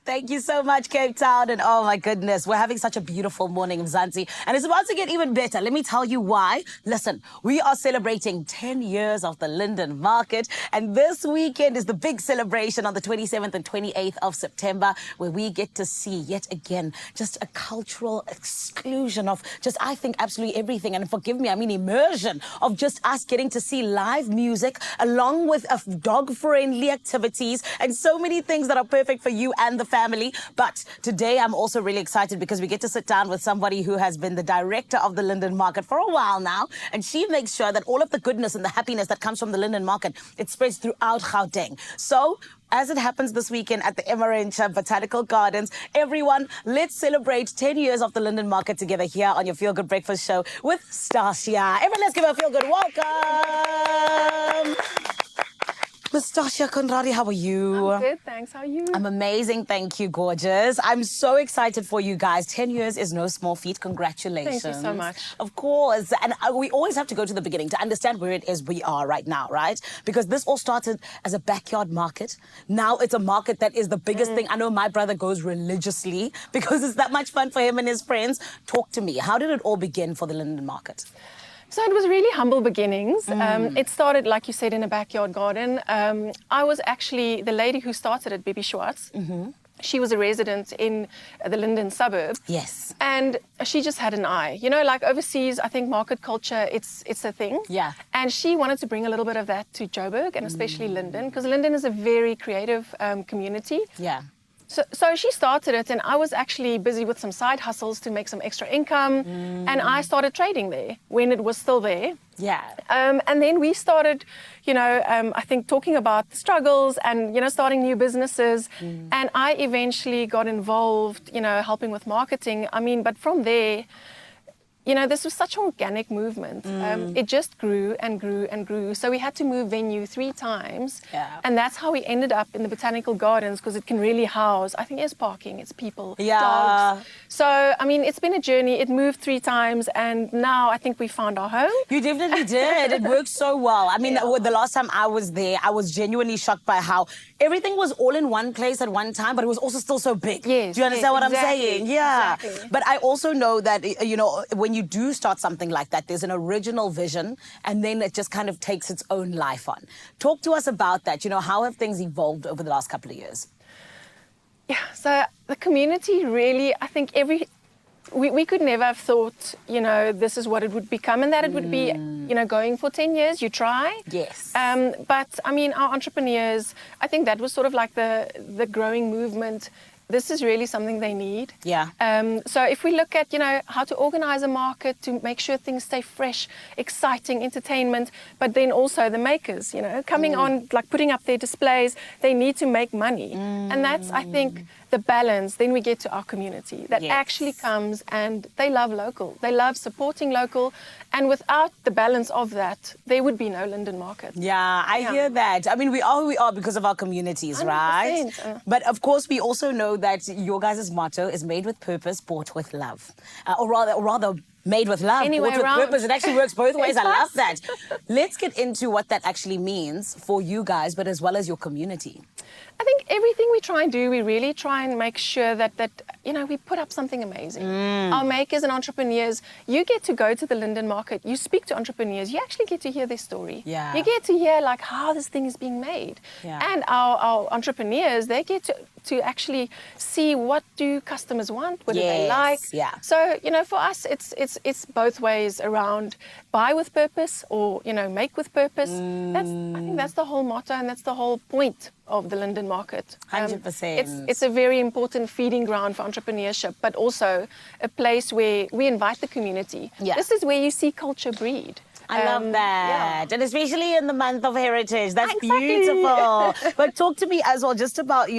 Thank you so much, Cape Town. And oh my goodness, we're having such a beautiful morning in Mzansi. And it's about to get even better. Let me tell you why. Listen, we are celebrating 10 years of the Linden market. And this weekend is the big celebration on the 27th and 28th of September, where we get to see yet again just a cultural exclusion of just, I think, absolutely everything. And forgive me, I mean immersion of just us getting to see live music along with dog-friendly activities and so many things that are perfect for you and the family. But today I'm also really excited because we get to sit down with somebody who has been the director of the Linden market for a while now, and she makes sure that all of the goodness and the happiness that comes from the Linden market, it spreads throughout Gauteng. So as it happens this weekend at the Emmarentia Botanical Gardens, everyone, let's celebrate 10 years of the Linden market together here on your Feel Good Breakfast show with Stasia. Everyone, let's give her a feel good welcome. Miss Stasia Conradi, how are you? I'm good, thanks. How are you? I'm amazing, thank you, gorgeous. I'm so excited for you guys. 10 years is no small feat. Congratulations. Thank you so much. Of course. And we always have to go to the beginning to understand where it is we are right now, right? Because this all started as a backyard market. Now it's a market that is the biggest thing. I know my brother goes religiously because it's that much fun for him and his friends. Talk to me. How did it all begin for the Linden market? So it was really humble beginnings. It started, like you said, in a backyard garden. I was actually the lady who started it, Bibi Schwartz. She was a resident in the Linden suburb. Yes. And she just had an eye. You know, like overseas, I think market culture, it's a thing. Yeah. And she wanted to bring a little bit of that to Joburg and especially Linden, because Linden is a very creative community. Yeah. So she started it, and I was actually busy with some side hustles to make some extra income, and I started trading there when it was still there. Yeah. And then we started, I think talking about the struggles and, starting new businesses. And I eventually got involved, helping with marketing. I mean, but from there, this was such an organic movement. It just grew and grew and grew. So we had to move venue 3 times. Yeah. And that's how we ended up in the Botanical Gardens, because it can really house, I think it's parking, it's people, Yeah. dogs. So, I mean, it's been a journey. It moved 3 times, and now I think we found our home. You definitely did. It worked so well. I mean, the last time I was there, I was genuinely shocked by how everything was all in one place at one time, but it was also still so big. Yes. Do you understand what exactly, I'm saying? Yeah. Exactly. But I also know that, when you do start something like that, there's an original vision, and then it just kind of takes its own life on. Talk to us about that. How have things evolved over the last couple of years? Yeah, so the community really, I think we could never have thought, this is what it would become, and that it would be, going for 10 years, you try. Yes. But, I mean, our entrepreneurs, I think that was sort of like the growing movement. This is really something they need. Yeah. So if we look at, how to organize a market to make sure things stay fresh, exciting, entertainment, but then also the makers, coming on, like putting up their displays, they need to make money. And that's, I think, the balance. Then we get to our community that actually comes, and they love local. They love supporting local. And without the balance of that, there would be no Linden market. Yeah, I hear that. I mean, we are who we are because of our communities, 100%. right? But of course, we also know that your guys' motto is made with purpose, bought with love. Or rather, made with love, Anyway, bought with purpose. It actually works both ways. I love that. does. Let's get into what that actually means for you guys, but as well as your community. I think everything we try and do, we really try and make sure that we put up something amazing. Our makers and entrepreneurs, you get to go to the Linden market, you speak to entrepreneurs, you actually get to hear their story. Yeah. You get to hear like how this thing is being made. Yeah. And our entrepreneurs, they get to actually see what do customers want, what do they like. Yeah. So, for us, it's both ways around. Buy with purpose or, make with purpose. I think that's the whole motto, and that's the whole point of the Linden market. 100%. It's a very important feeding ground for entrepreneurship, but also a place where we invite the community. Yeah. This is where you see culture breed. I love that. And especially in the month of heritage. That's Exactly. beautiful. But talk to me as well just about,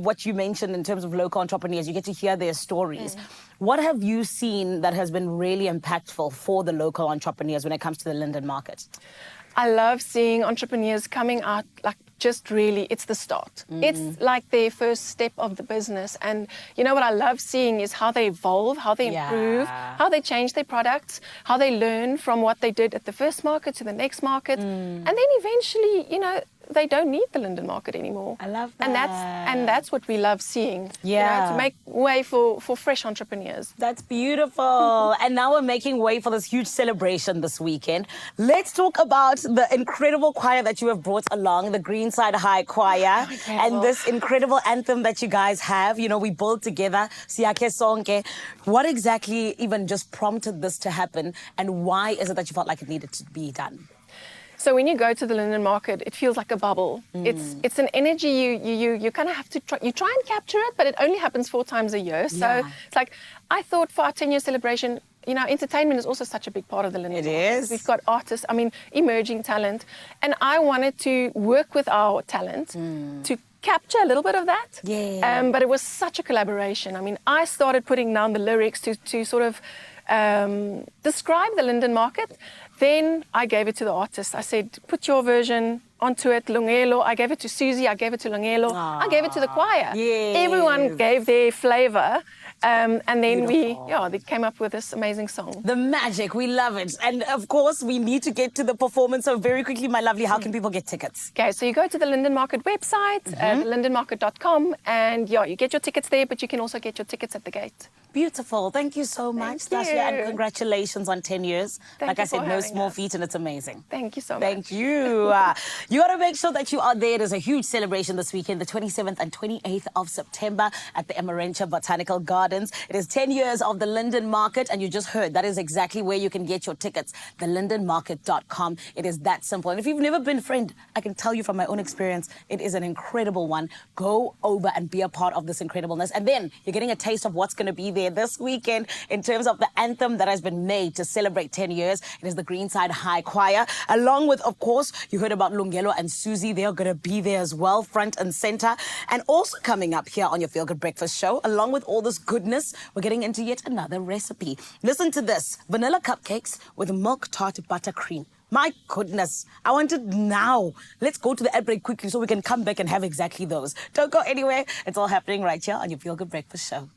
what you mentioned in terms of local entrepreneurs. You get to hear their stories. What have you seen that has been really impactful for the local entrepreneurs when it comes to the Linden market? I love seeing entrepreneurs coming out like just really, it's the start. It's like their first step of the business. And what I love seeing is how they evolve, how they improve, how they change their products, how they learn from what they did at the first market to the next market. And then eventually, they don't need the Linden market anymore. I love that. And that's what we love seeing. Yeah. To make way for fresh entrepreneurs. That's beautiful. And now we're making way for this huge celebration this weekend. Let's talk about the incredible choir that you have brought along, the Greenside High Choir, and this incredible anthem that you guys have. You know, we built together, Siyakhe Sonke. What exactly even just prompted this to happen, and why is it that you felt like it needed to be done? So when you go to the Linden market, it feels like a bubble. It's an energy you kind of have to try and capture it, but it only happens 4 times a year. So it's like, I thought for our 10-year celebration, you know, entertainment is also such a big part of the Linden market. It is. We've got artists, emerging talent, and I wanted to work with our talent to capture a little bit of that. Yeah. But it was such a collaboration. I mean, I started putting down the lyrics to sort of describe the Linden market. Then I gave it to the artist. I said, put your version onto it, Lungelo. I gave it to Susie. I gave it to Lungelo. I gave it to the choir. Yes. Everyone gave their flavor. And then they came up with this amazing song. The magic, we love it. And of course, we need to get to the performance. So very quickly, my lovely, how can people get tickets? Okay, so you go to the Linden Market website, lindenmarket.com, and you get your tickets there, but you can also get your tickets at the gate. Beautiful. Thank you so much, Tasha, and congratulations on 10 years. Like I said, no small feat, and it's amazing. Thank you so much. Thank you. You got to make sure that you are there. There's a huge celebration this weekend, the 27th and 28th of September at the Amarentia Botanical Gardens. It is 10 years of the Linden Market, and you just heard that is exactly where you can get your tickets, thelindenmarket.com. It is that simple. And if you've never been, friend, I can tell you from my own experience, it is an incredible one. Go over and be a part of this incredibleness. And then you're getting a taste of what's going to be there this weekend in terms of the anthem that has been made to celebrate 10 years. It is the Greenside High Choir, along with, of course, you heard about Lungelo and Susie. They are going to be there as well, front and center. And also coming up here on your Feel Good Breakfast show, along with all this goodness, we're getting into yet another recipe. Listen to this, vanilla cupcakes with milk tart buttercream. My goodness, I want it now. Let's go to the ad break quickly so we can come back and have exactly those. Don't go anywhere. It's all happening right here on your Feel Good Breakfast show.